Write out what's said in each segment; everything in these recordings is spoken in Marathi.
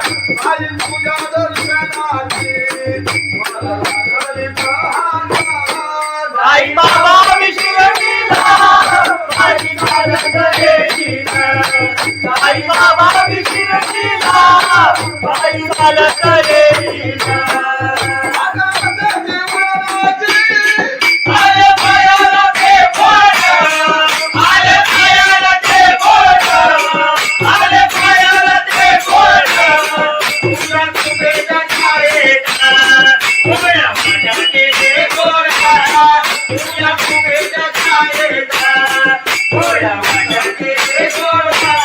आई तुझ्या दर्शनाची मला लागली तहाना. आई बाबा मी शिर्डीला माझी चालत येईन. आई बाबा मी शिर्डीला माझी चालत येईन. आले पायाला ते बोट, आले पायाला ते बोट, आले पायाला ते बोट. तुझ्या कुबेच्या छायेत उभ्या माझ्या गेले गोरा. तुझ्या कुबेच्या छायेत उभ्या माझ्या गेले गोरा.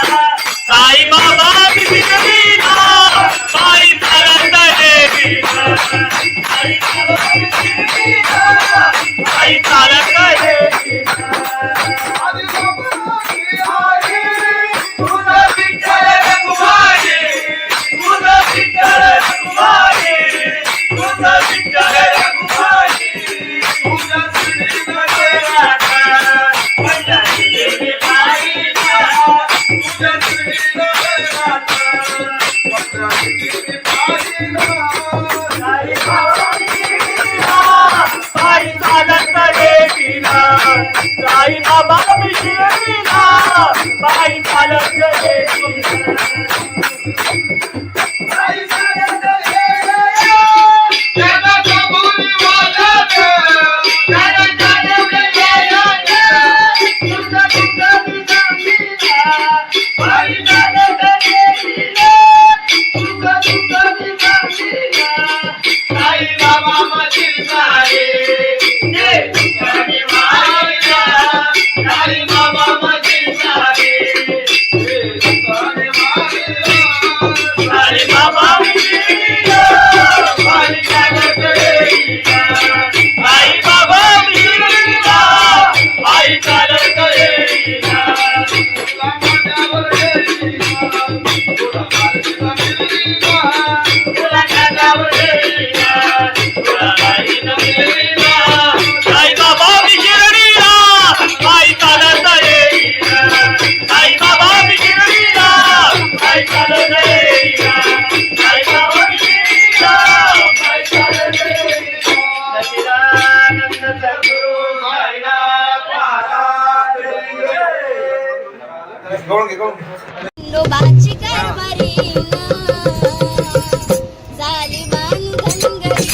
साई बाबा मी शिर्डीला माझी चालत येईन. साई बाबा मी शिर्डीला माझी चालत येईन. आधी बाबाची आई तुझं विठ्ठल रखुमाई, तुझं विठ्ठल रखुमाई, तुझं विठ्ठल रखुमाई. तुझ्या श्रीमध्ये राधा पंढरीची बाईला, तुझ्या श्रीमध्ये राधा पंढरीची बाईला. साई बाबा मी शिर्डीला माझी चालत येईन. साई बाबा मी शिर्डीला माझी चालत येईन. आई चालत येईल. त्याला कबुली वाजत, त्याला जाणवलं येणं. तुझं तुझं मी सांगीला माझी चालत येईन. तुझं तुझं मी सांगीला. साई बाबा मधील सारे जे तुझ्याने मारिला. साई बाबा मधील सारे जे तुझ्याने मारिला. साई बाबा मी शिर्डीला माझी चालत येईन. साई बाबा मी शिर्डीला माझी चालत येईन. तुला माझ्यावर येईल. तुला माझ्यावर येईल. तुला खांद्यावर येईन. तुला बाईनं मिळवीन. साई बाबा मी शिर्डीला माझी चालत येईन. साई बाबा मी शिर्डीला माझी चालत येईन. साई बाबा मी शिर्डीला माझी चालत येईन. सच्चिदानंद सद्गुरु साईनाथ महाराज की जय. खंडोबाची कारभारी झाली बांधनगरी.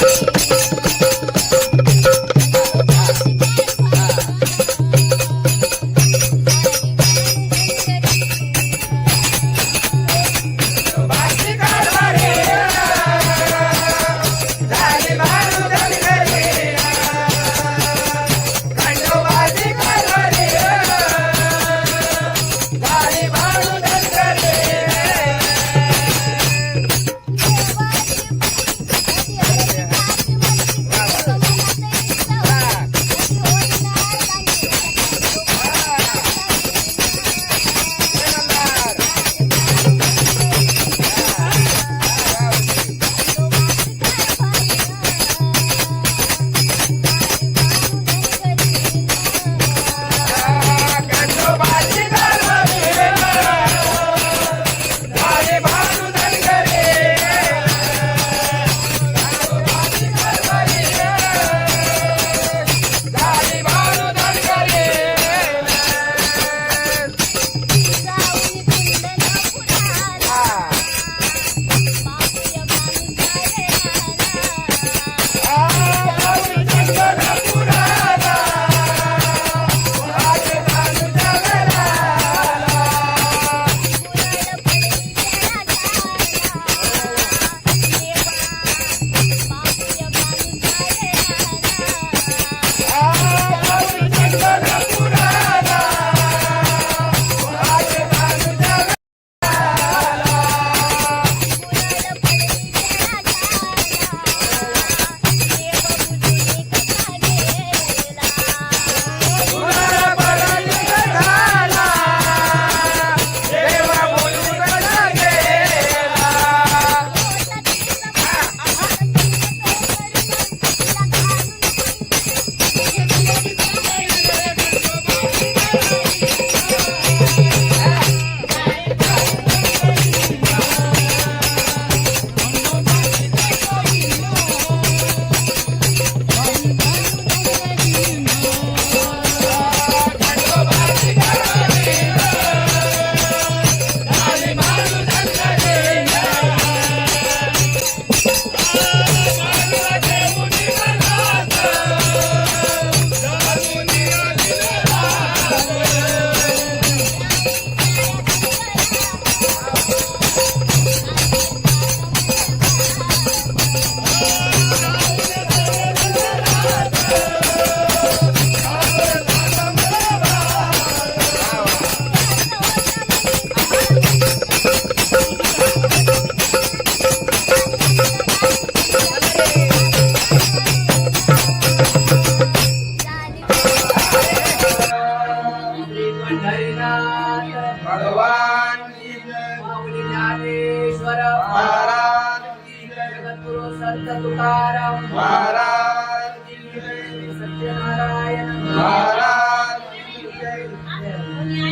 तुकाराम महाराज की जय. सत्यनारायण महाराज की जय.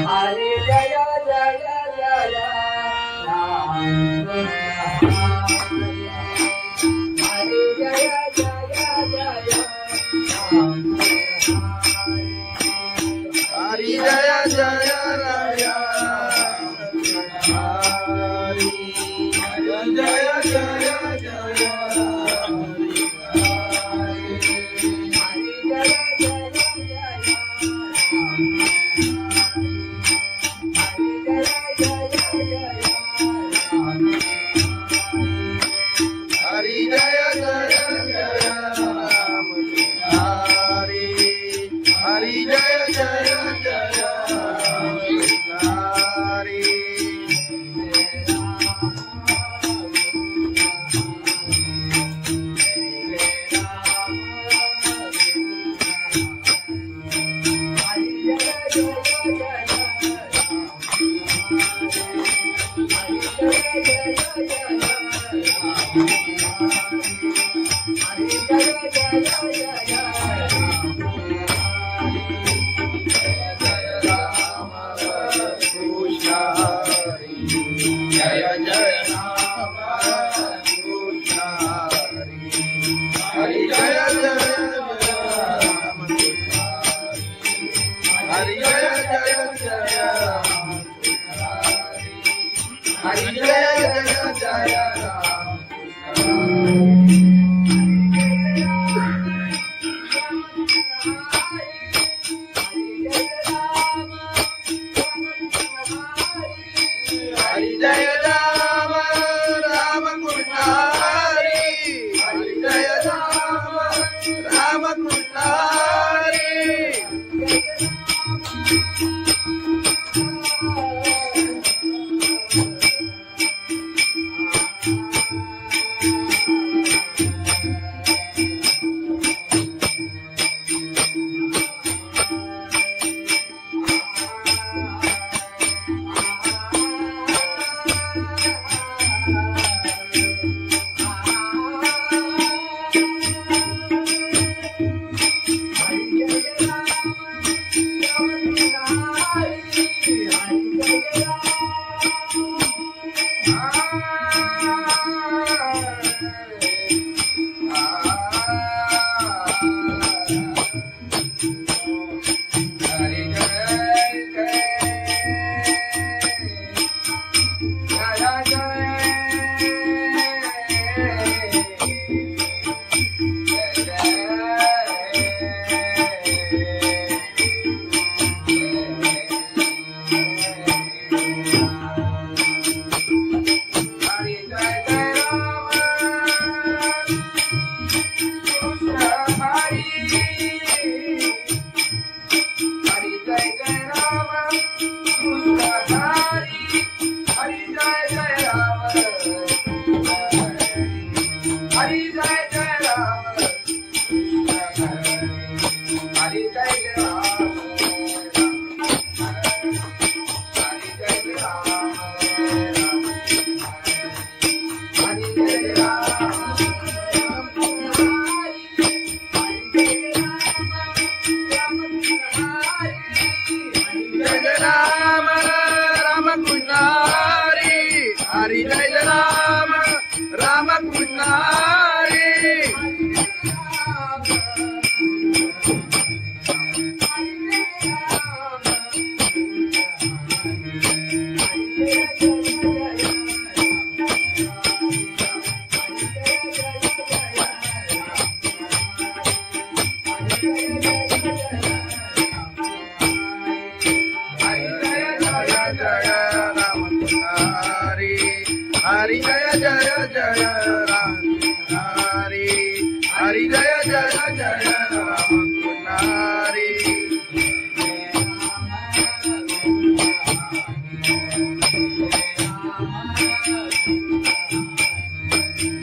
हरे जय जय जय राम हरे जय जय जय राम हरी जय जय राया. हरी जय जय जय हरी जय जय जय राम. हरी हरी जय जय जय राम. हरी हरी जय राम राम कृष्ण हरी. हरी जय राम राम कृष्ण हरी. हरी जय राम राम कृष्ण हरी. हरी जय जय जय राम हरी. हरी जय जय जय राम हरी.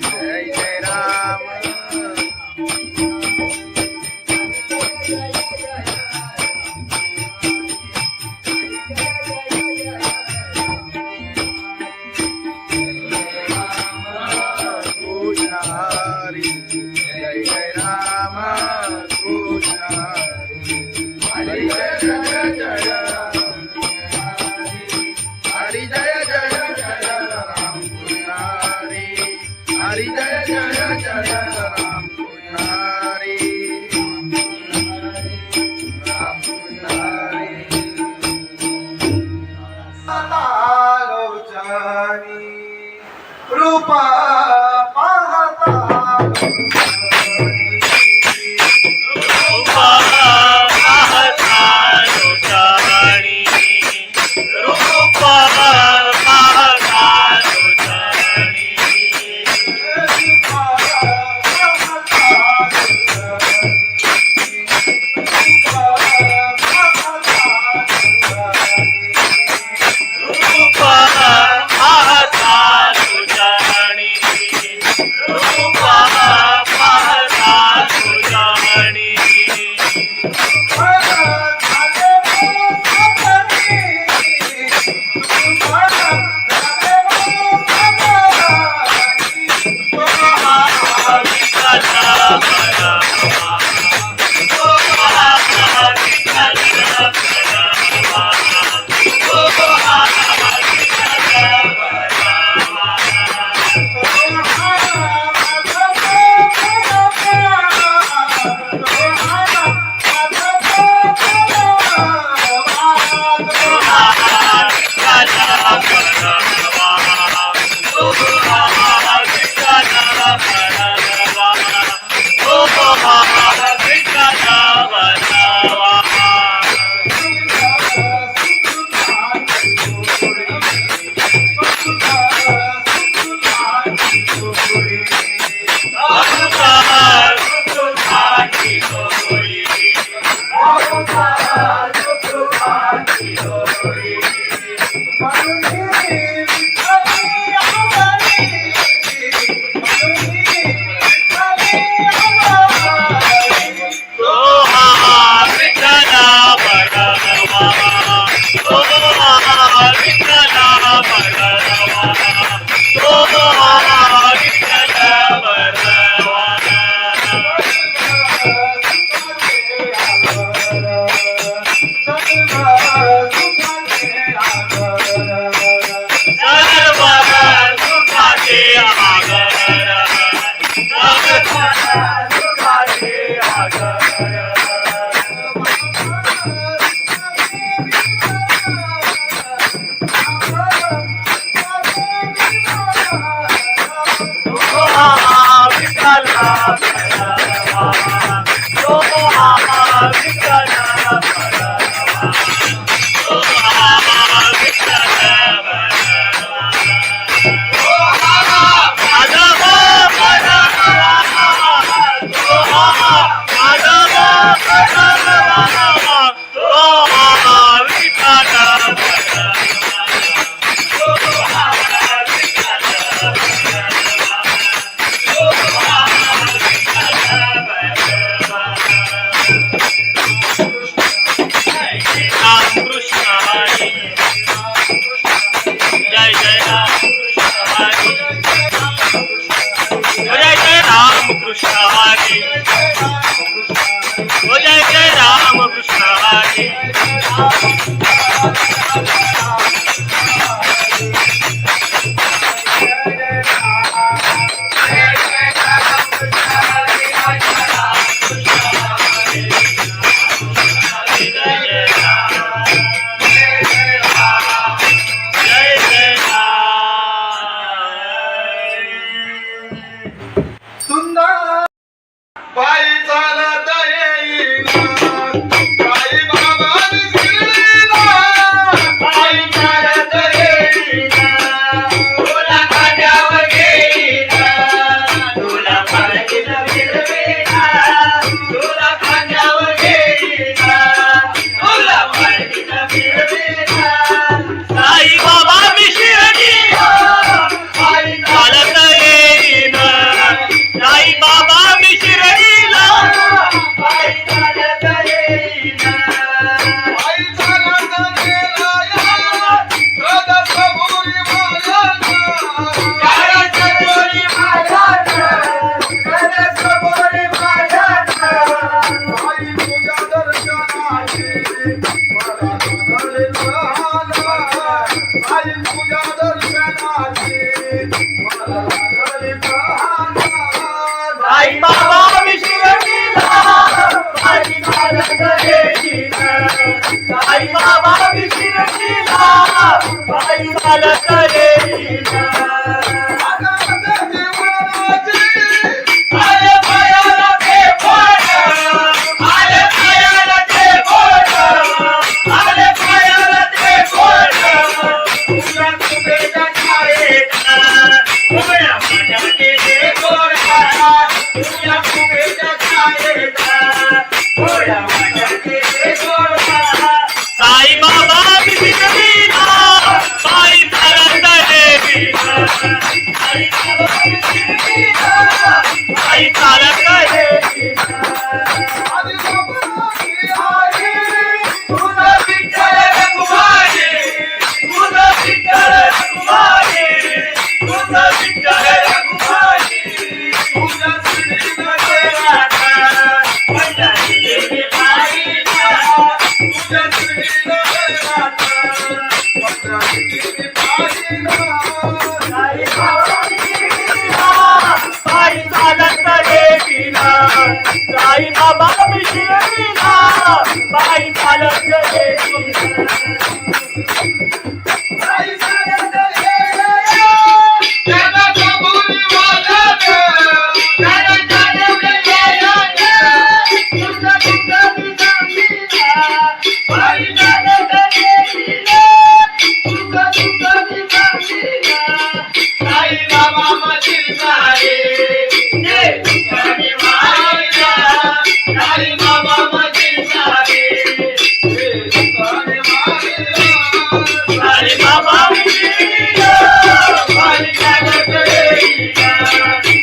जय जय राम. हरी जय जय जय राम हरी जय जय जय राम हरी हरी जय जय जय राम हरी राम हरी रूपा पाहता रूपा पाहता लोचाणी रूपा पाहता लोचाणी रूपा पाहता लोचाणी रूपा पाहता लोचाणी चालत येईना आले पायाला ते बोट आले पायाला ते बोट आले पायाला ते बोट तुझ्या कुबेच्या छायेत उभ्या माझ्या केले गोडा तुझ्या कुबेच्या छायेत उभ्या माझ्या केले गोडा साई बाबा बिगडीना पायी चालत येईना साई बाबा बिगडीना पायी चालत येईना तुझं विठ्ठल रघुमाई तुझं विठ्ठल रघुमाई तुझं विठ्ठल रघुमाई तुझं श्रीनाथ राधा पंढरी गेली पायीला तुझं श्रीनाथ राधा पंढरी गेली पायीला साई बाबा बिगडीना पायी चालत येईना साई बाबा बिगडीना पायी चालत येईना साई चालत येईना जगाचा बोलवाला जगाचा बोलवाला तुझं तुझं बिगडीना पायी चालत येईना तुझं तुझं बिगडीना साई बाबा मशील सारे ये तुझी माईला साई बाबा मशील सारे ये तुझी माईला साई बाबा बिगडीना पायी चालत येईना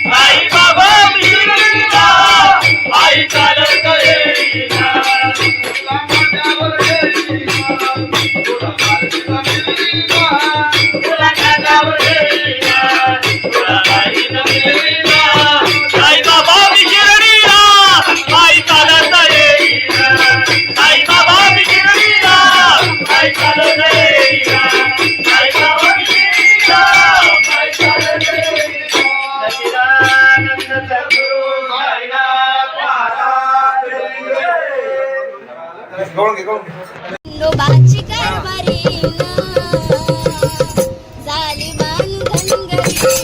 साई बाबा बिगडीना पायी चालत येईना तुला माझ्यावर येईना तुला माझ्यावर येईना तुला माझ्यावर येईना तुला माझ्यावर येईना साई बाबा बिगडीना पायी चालत येईना साई बाबा बिगडीना पायी चालत येईना साई बाबा बिगडीना पायी चालत येईना सच्चिदानंद सद्गुरु साईनाथ महाराज खंडोबाची कारभारी झाली बांधनगरी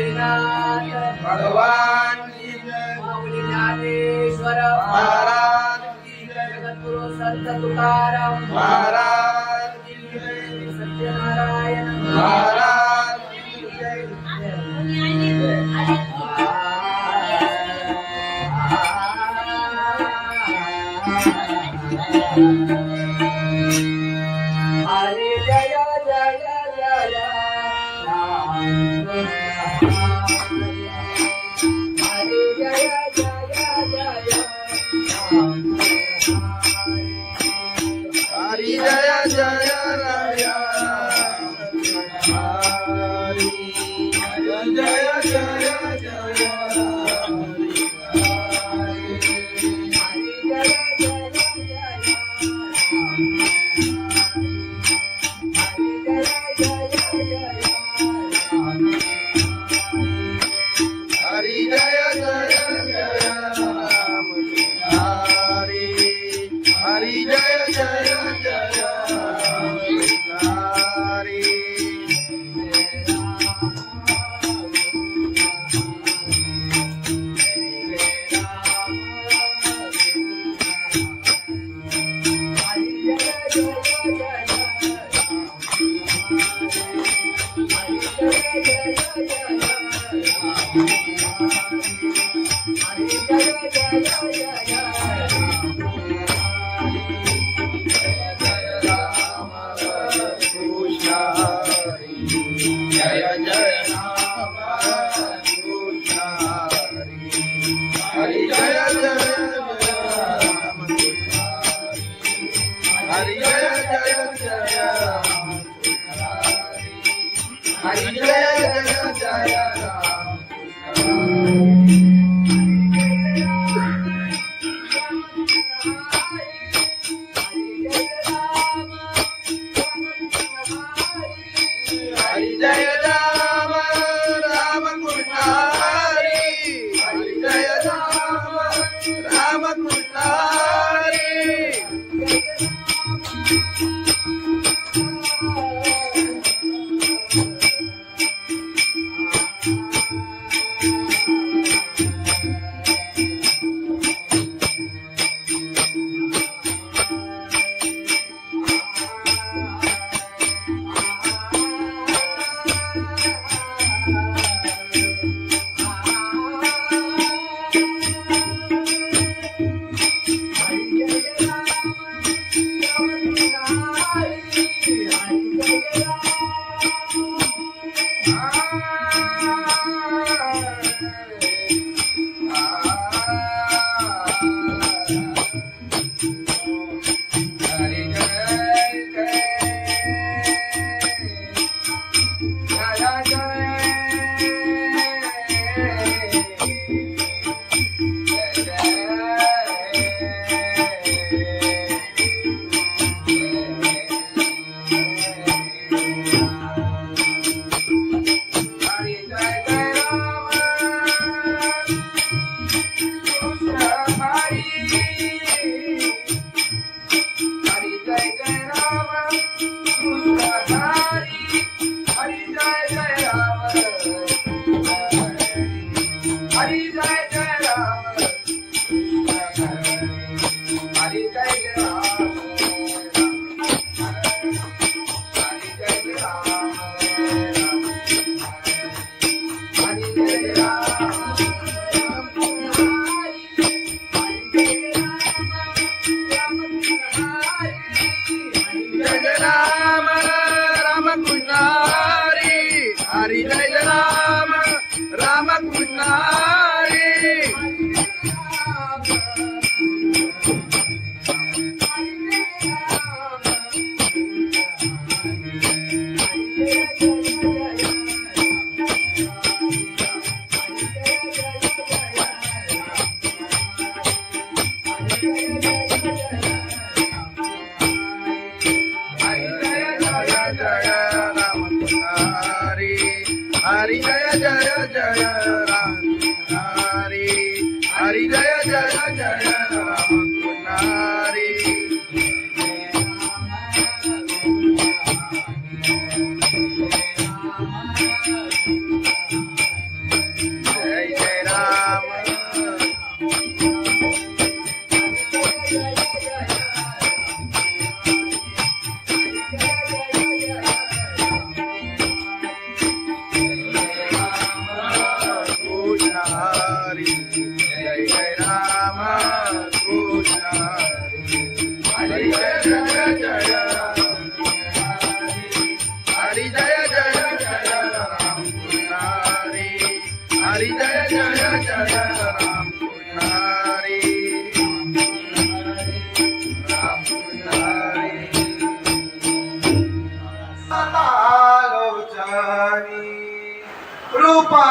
गणपतीनाथ भगवान की जय माऊली ज्ञानेश्वर महाराज की जय जगद्गुरु संत तुकाराम महाराज की जय सत्यनारायण महाराज की जय हरे जय जय जय राम हरे जय जय जय राम हरि जय जय राया हरि जय जय जय हरि जय जय जय राम हरि हरि जय जय जय हरि कृष्ण हरि जय जय राम कृष्ण हरि जय जय राम हरि जय जय जय राम हरि जय जय जय राम हरि जय राम राम कृष्ण हरि हरि जय राम राम कृष्ण हरि हरि जय राम राम कृष्ण हरि हरि जय जय जय राम हरि हरि जय जय जय राम हरि हरी जय जय जय राम कृष्ण हरी राम कृष्ण हरी आलोचनी रूपा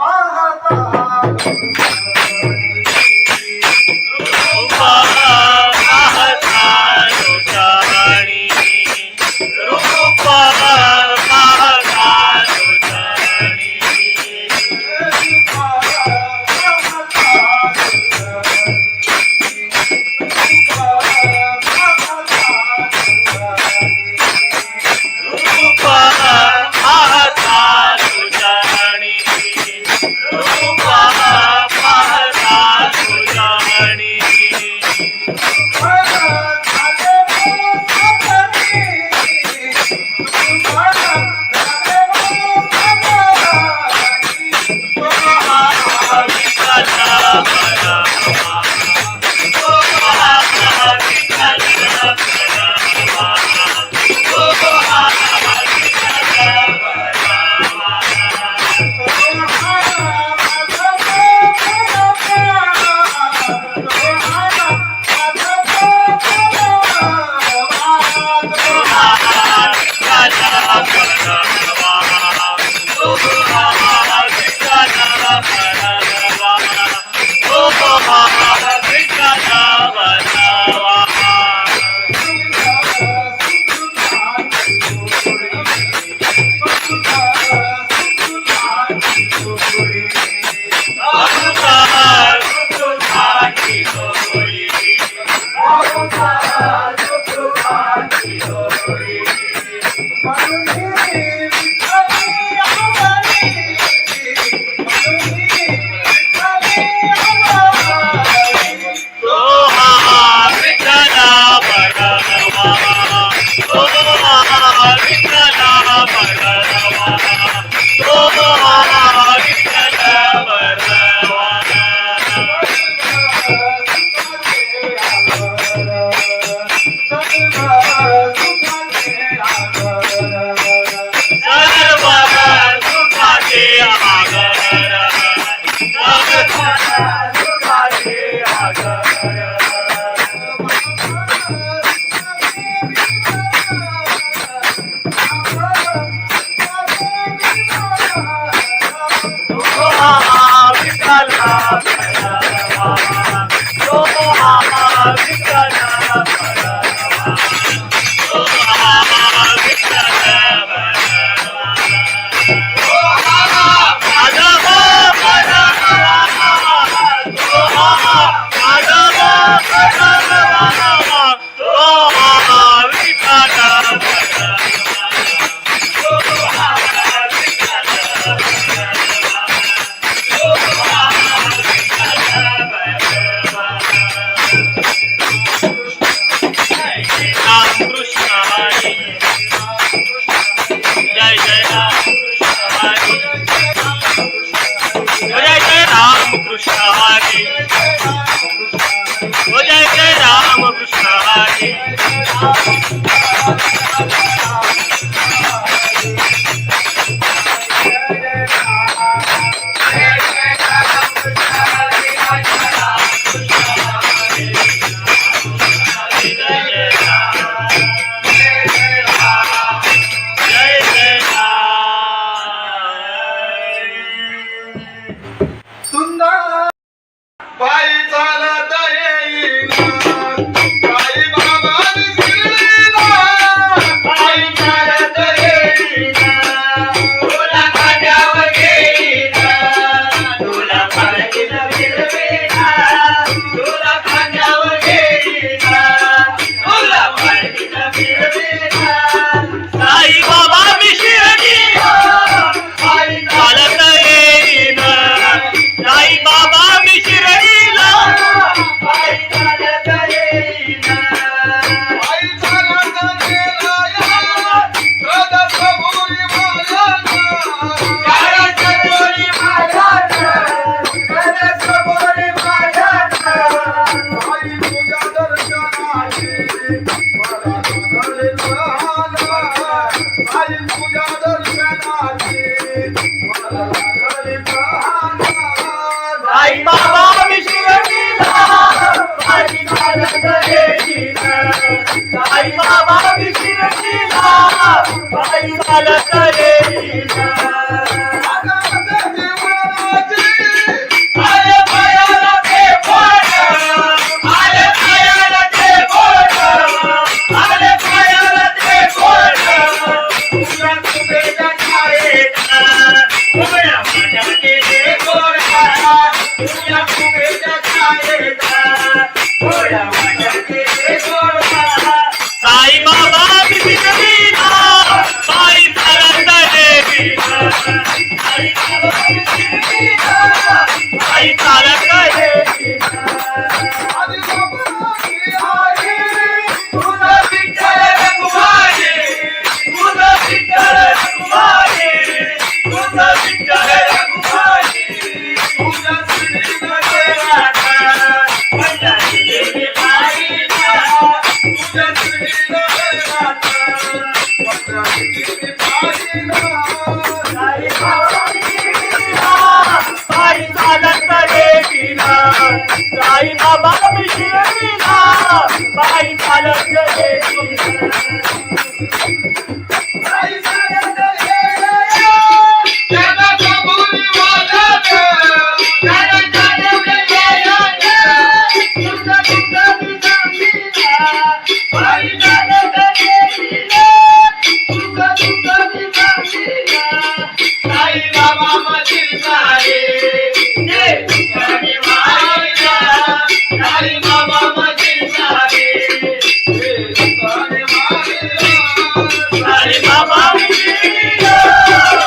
पाहता चालत येईना आले पायाला ते बोट आले पायाला ते बोट आले पायाला ते बोट तुझ्या तुझ्या छायेचा उभ्या माझ्या केले गोरा तुझ्या तुझ्या छायेचा उभ्या माझ्या केले गोरा साई बाबा बिना साई चालत येईना साई बाबा बिना साई चालत येईना तुझा विठ्ठल रघुमाई तुझा विठ्ठल रघुमाई तुझा विठ्ठल रघुमाई तुझा श्रीनाथ राधा माझ्या दिली पाहिला तुझा श्रीनाथ राधा माझ्या दिली पाहिला साई बाबा बिना साई चालत येईना साई बाबा बिना साई चालत येईना साई चालत येईना त्याला कबुली वाजत त्याला चालवले येईना तुझा तुझा बिना साई चालत येईना तुझा तुझा बिना साई बाबा मधील सारे ते तुझ्याने मायला साई बाबा मधील सारे ते तुझ्याने मायला साई बाबा बिना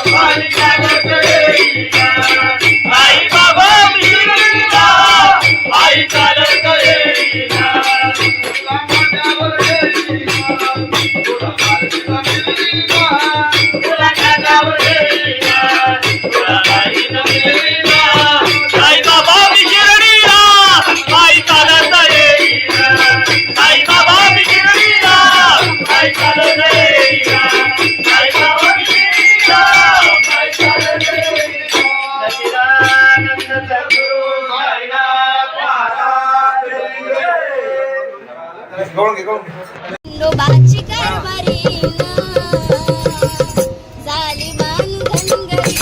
साई चालत येईना साई बाबा बिना साई चालत येईना तुला माझ्यावर येईना तुला माझ्यावर येईना तुला माझ्यावर येईना तुला माझ्यावर येईना साई बाबा बिना साई चालत येईना साई बाबा बिना साई चालत येईना साई बाबा बिना साई चालत येईना सच्चिदानंद सद्गुरु साईनाथ महाराज गवळण घे खंडोबाची कारभारी झाली बांधनगरी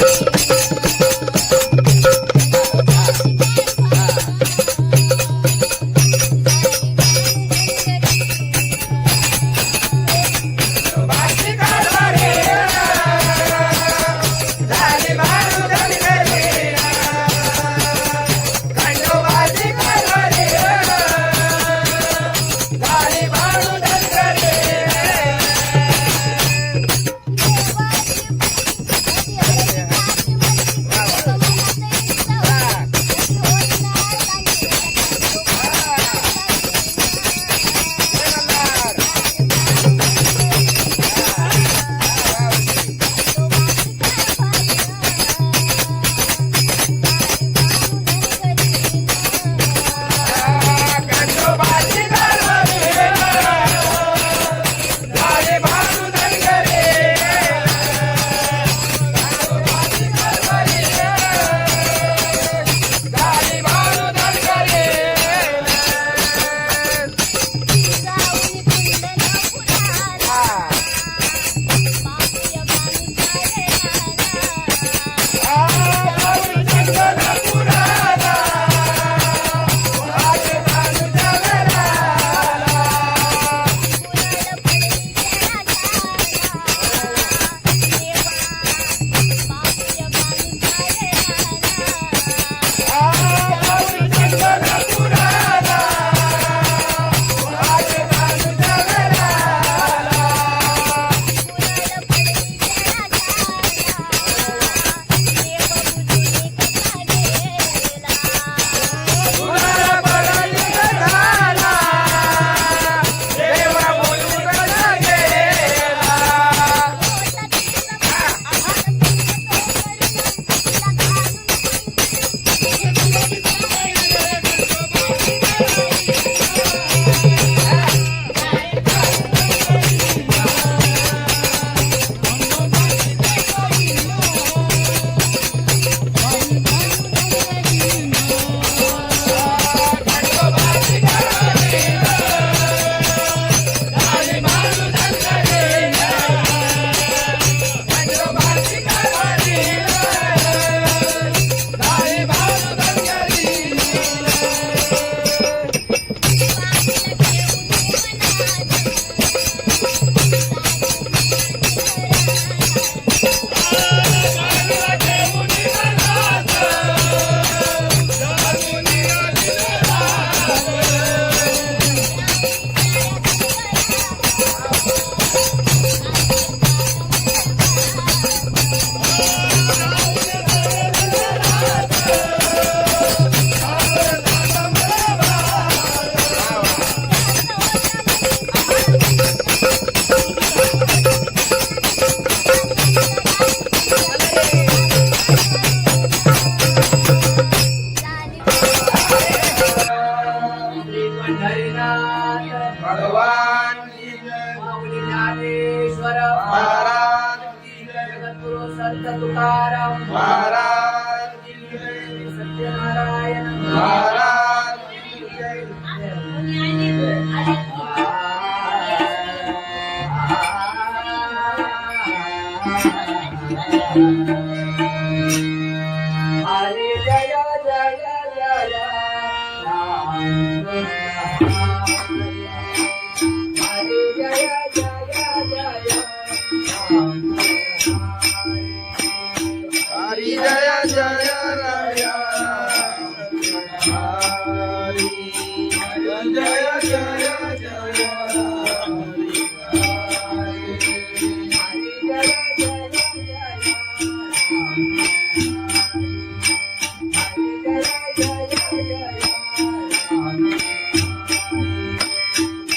जय जय जय राम हरे जय जय जय राम हरि जय जय राय हरि जय जय जय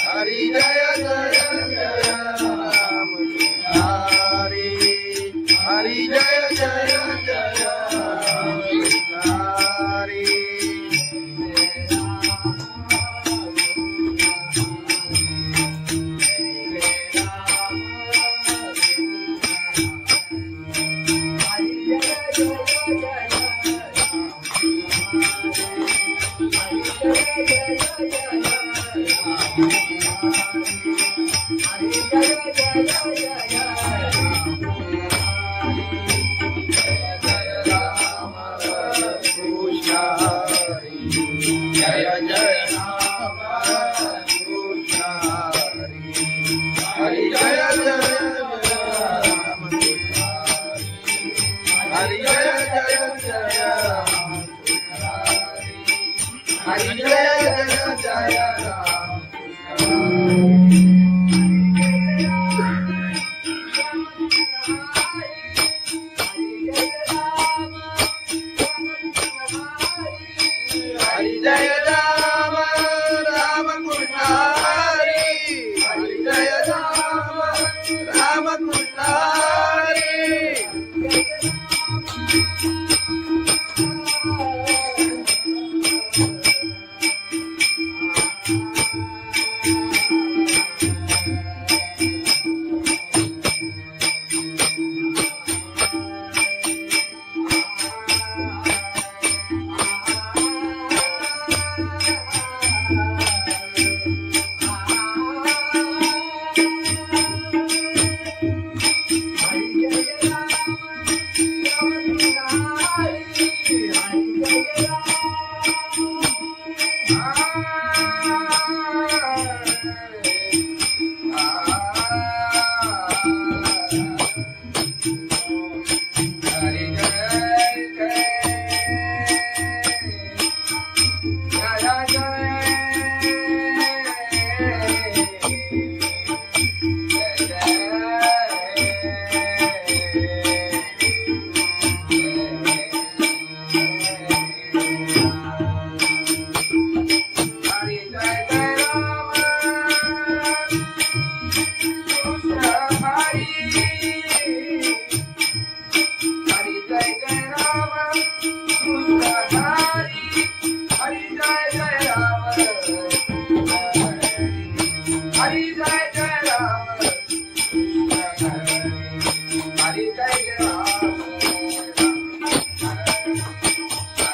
हरि जय जय जय राम हरि हरि जय जय जय हरि कृष्ण हरि जय जय राम कृष्ण हरि हरि जय जय राम हरि जय जय जय राम हरि जय जय जय राम हरि जय राम राम कृष्ण हरि हरि जय राम राम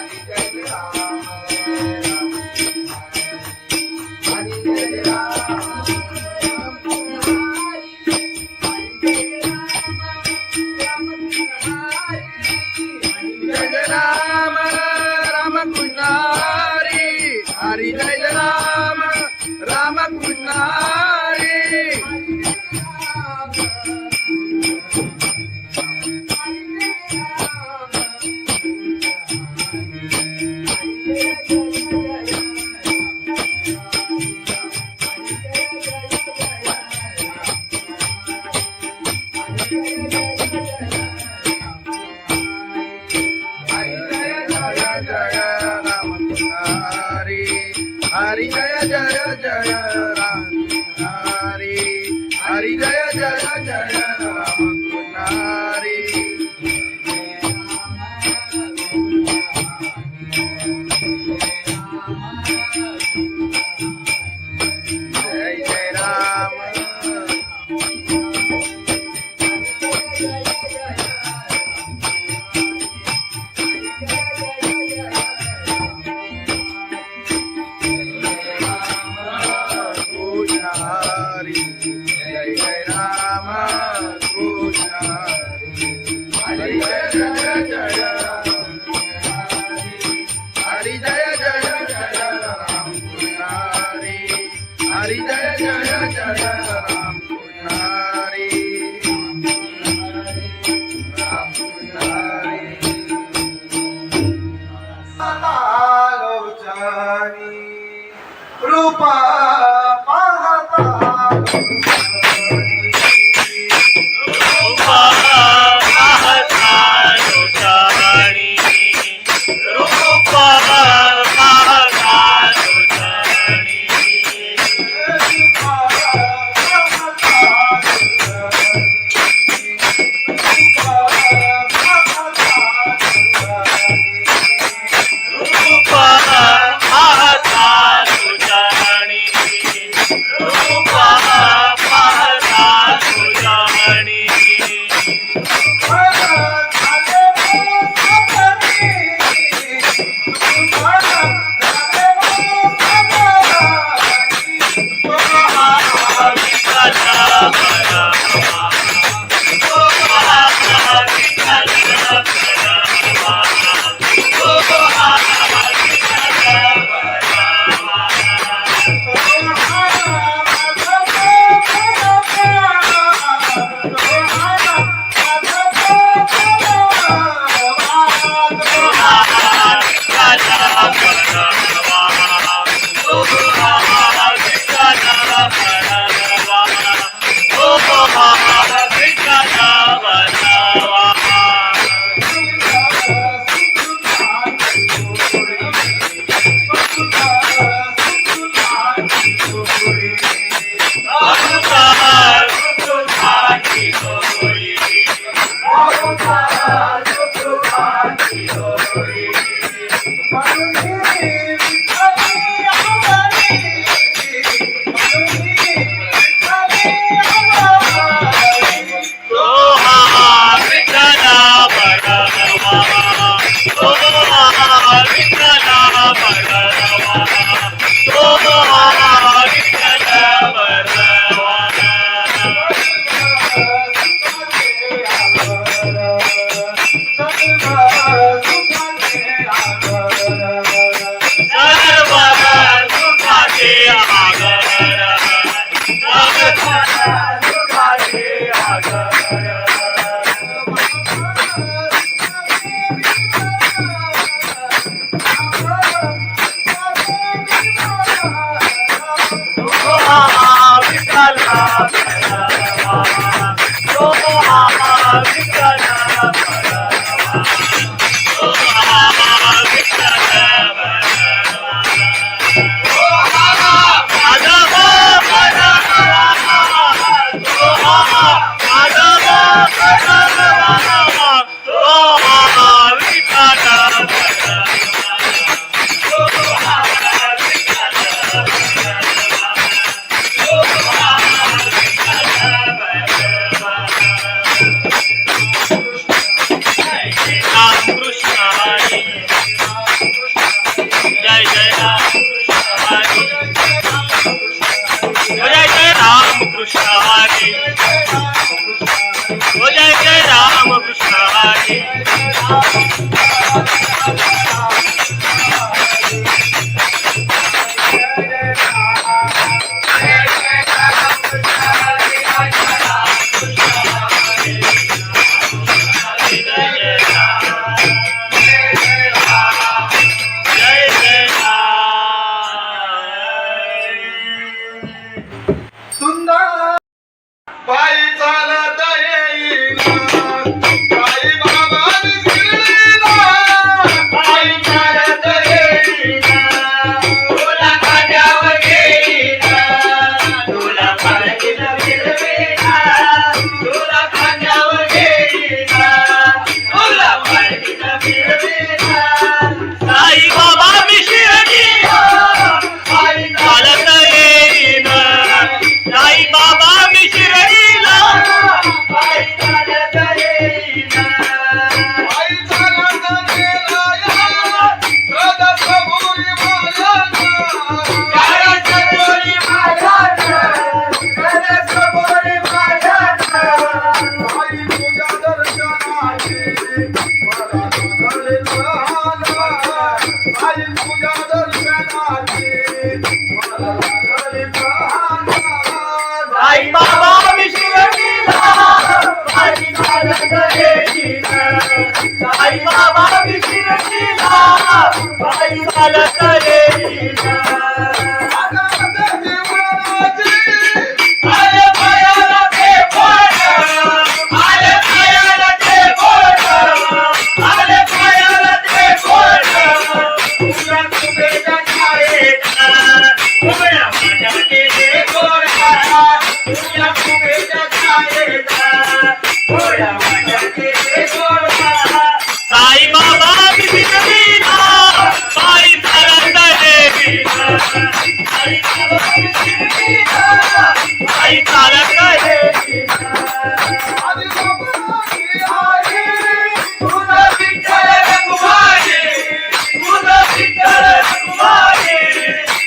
कृष्ण हरि राम राम कृष्ण हरि हरि जय राम राम कृष्ण हरि हरि जय जय जय राम हरि हरि जय जय जय राम हरि जय जय राम हरि जय जय राम लोचनी रूपा पाहता रूपा पाहता लोचनी रूपा पाहता लोचनी रूपा पाहता लोचनी रूपा पाहता लोचनी साई बाबा विशिरशीला बाई चालत येईना आले पायाला ते बोट आले पायाला ते बोट आले पायाला ते बोट तुझ्या तुझ्या छायेचा उभ्या माझ्या केले गोरा तुझ्या तुझ्या छायेचा उभ्या माझ्या केले गोरा साई बाबा विसरलीना बाई चालत येईना साई बाबा विसरलीना बाई चालत येईना तुझं विठ्ठल रघुमाई तुझं विठ्ठल रघुमाई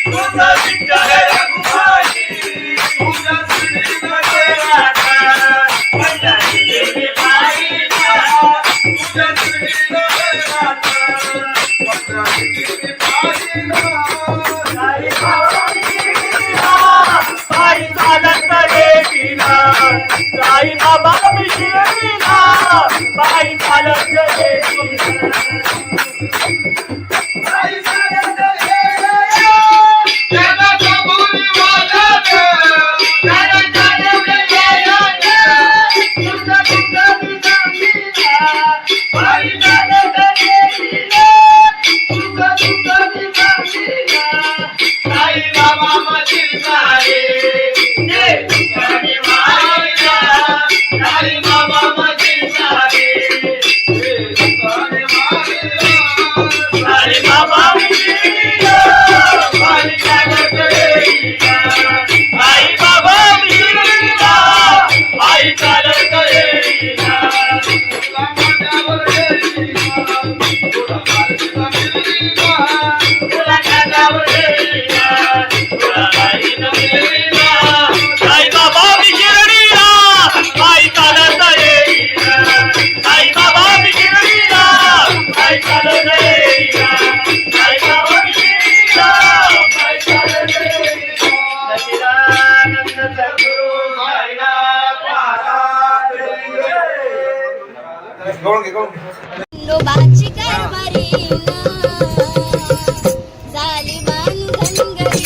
तुझं विठ्ठल रघुमाई तुझ्या श्रीमध्ये राधा पंढरी देवी बाईला तुझ्या श्रीमध्ये राधा पंढरी देवी बाईला साई बाबा विसरलीना बाई चालत येईना साई बाबा विसरलीना बाई चालत येईना बाई चालत येईना त्याला कबुली वाजत त्याला चालवले येईना तुझं तुझं विसरलीना बाई चालत येईना तुझं तुझं विसरलीना साई बाबा मधील सारे जे तुझ्याने मारिला साई बाबा मधील सारे जे तुझ्याने मारिला साई बाबा विसरलीना बाई चालत येईना साई बाबा विसरलीना बाई चालत येईना तुला माझ्यावर येईना तुला माझ्यावर येईना तुला माझ्यावर येईना तुला माझ्यावर येईना साई बाबा विसरलीना बाई चालत येईना साई बाबा विसरलीना बाई चालत येईना साई बाबा विसरलीना बाई चालत येईना सच्चिदानंद सद्गुरु साईनाथ महाराज खंडोबाची कारभारी झाली बांधन घरी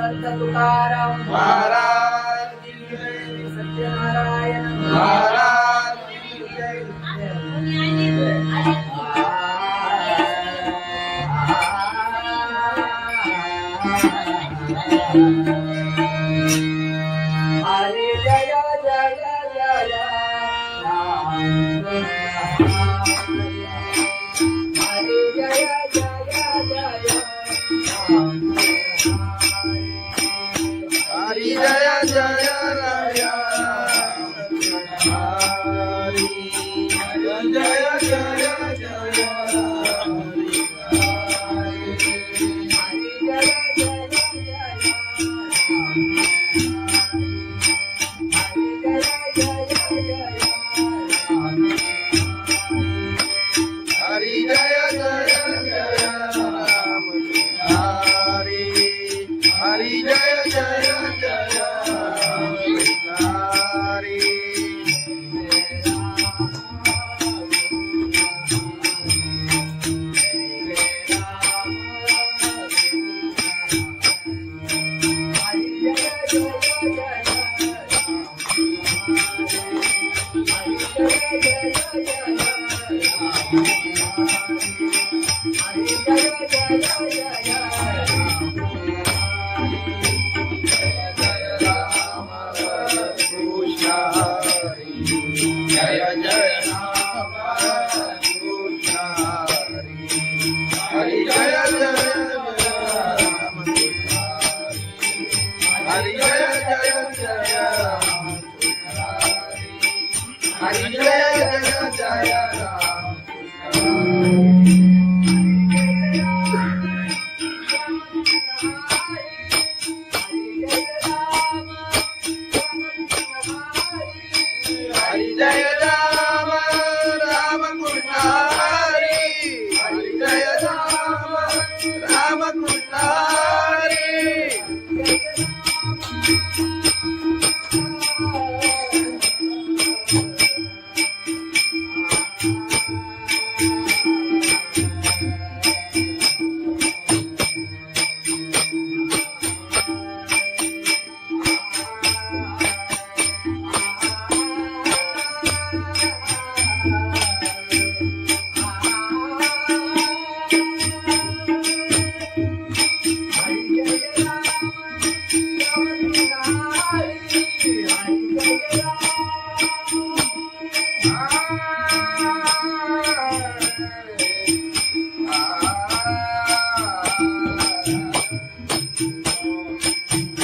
संत तुकाराम महाराज की जय. सत्यनारायण महाराज की जय. हरे जय जय जय राम हरे जय जय जय राम हरि जय जय राया. हरि जय जय जय हरि जय जय जय राम. हरि हरि जय जय जय राम. हरि कृष्ण हरि जय जय राम कृष्ण हरि. हरि जय जय राम कृष्ण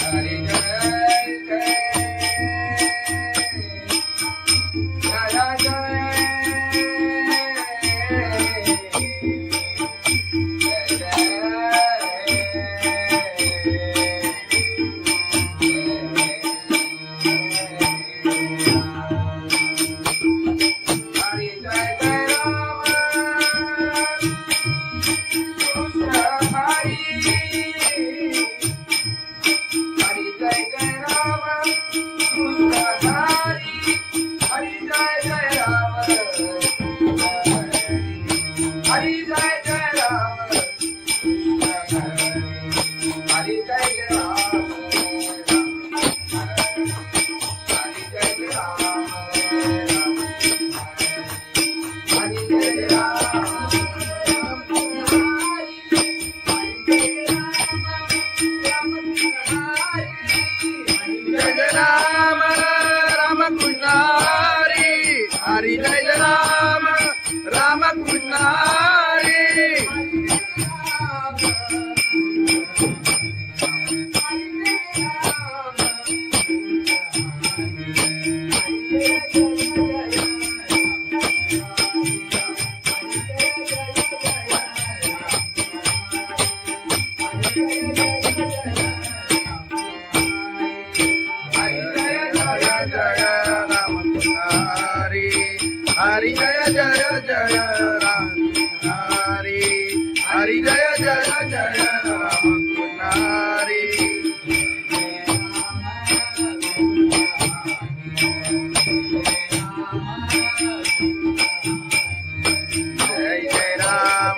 हरि जय जय जय राम कृष्ण हरि जय जय जय राम हरि जय राम राम कृष्ण हरि. हरि जय राम राम कृष्ण हरि. हरि जय राम राम कृष्ण हरि. हरि जय जय जय राम हरि. हरि जय जय जय राम हरि. जय जय राम.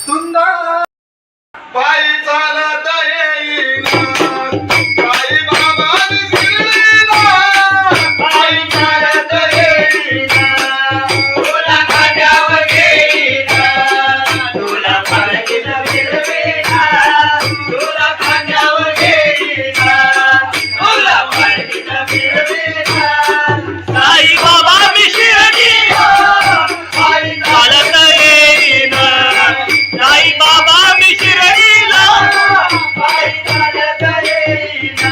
सुंदर पायी चालत येईना साई बाबा शिर्डीला पायी चालत येईना तुला खांद्यावर घेईना तुला पालखीत फिरवीना तुला खांद्यावर घेईना तुला पालखीत फिरवीना साई बाबा मी शिर्डीला पायी चालत येईना साई बाबा मी शिर्डीला पायी चालत येईना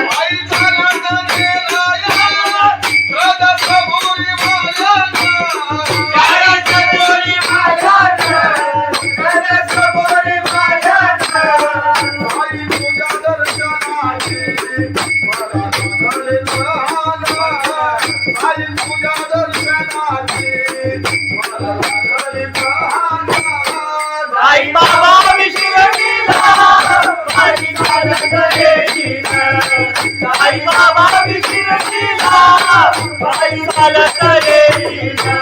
पायी चालत गेला या सदसभुरी मायाचा सदसभुरी माझ्याचा सदसभुरी माझ्याचा आई तुझ्या दर्शनाची मला घडले लहाना आई तुझ्या दर्शनाची मला घडले लहाना साई बाबा मी शिर्डीला पायी चालत येईना साई बाबा मी शिर्डीला पायी चालत येईना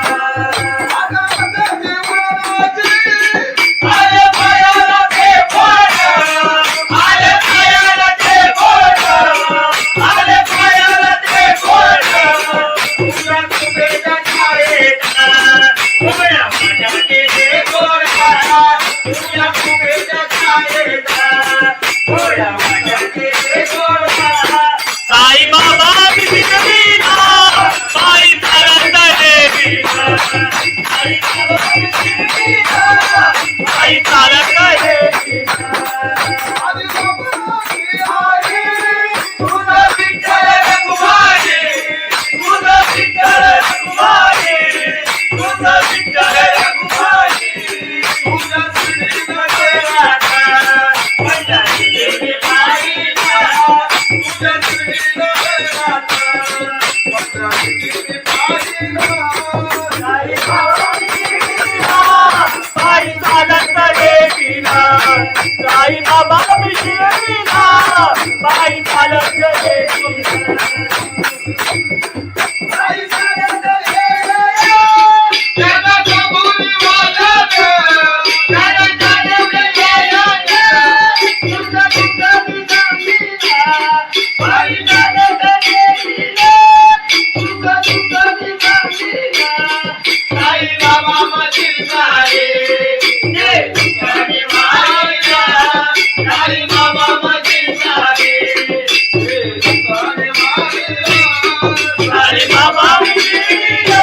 आले पायाला ते बोट आले पायाला ते बोट आले पायाला ते बोट तुझ्या कुबेच्या छायेचा उभ्या माझ्याचे ते गोडा तुझ्या कुबेच्या छायेचा उभ्या माझ्याचे ते गोडा साई बाबा मी शिर्डीला पायी चालत येईना साई बाबा मी शिर्डीला पायी चालत येईना आधी बाबाची आई तुझा विठ्ठल रघुमाई तुझा विठ्ठल रघुमाई तुझा विठ्ठल रघुमाई तुझा श्रीनगर राधा पंढरी देवी माईला तुझा श्रीनगर राधा पंढरी देवी माईला साई बाबा मी शिर्डीला पायी चालत येईना साई बाबा मी शिर्डीला पायी चालत येईना आई चालत गेला सदसभुरी माझ्याचा सदसभुरी माझ्याचा तुझा तुझा तुझा मीरा पायी चालत येईना तुझा तुझा तुझा मीरा साई बाबा मधील सारे जे तुझ्याने माईला साई बाबा मधील सारे जे तुझ्याने माईला साई बाबा मी शिर्डीला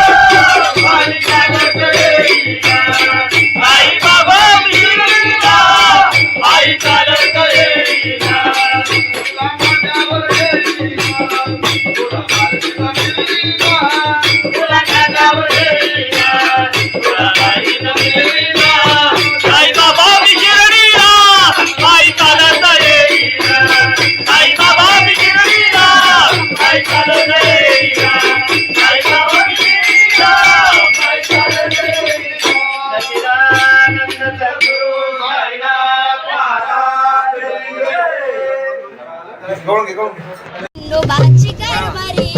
पायी चालत येईना साई बाबा मी शिर्डीला पायी चालत येईना तुला माझ्यावर येईना तुला पालखीला फिरवीना तुला खांद्यावर घेईना तुला पालखीत फिरवीना साई बाबा मी शिर्डीला पायी चालत येईना साई बाबा मी शिर्डीला पायी चालत येईना साई बाबा मी शिर्डीला पायी चालत येईना सच्चिदानंद सद्गुरु साईनाथ महाराज की जय. खंडोबाची कारभारी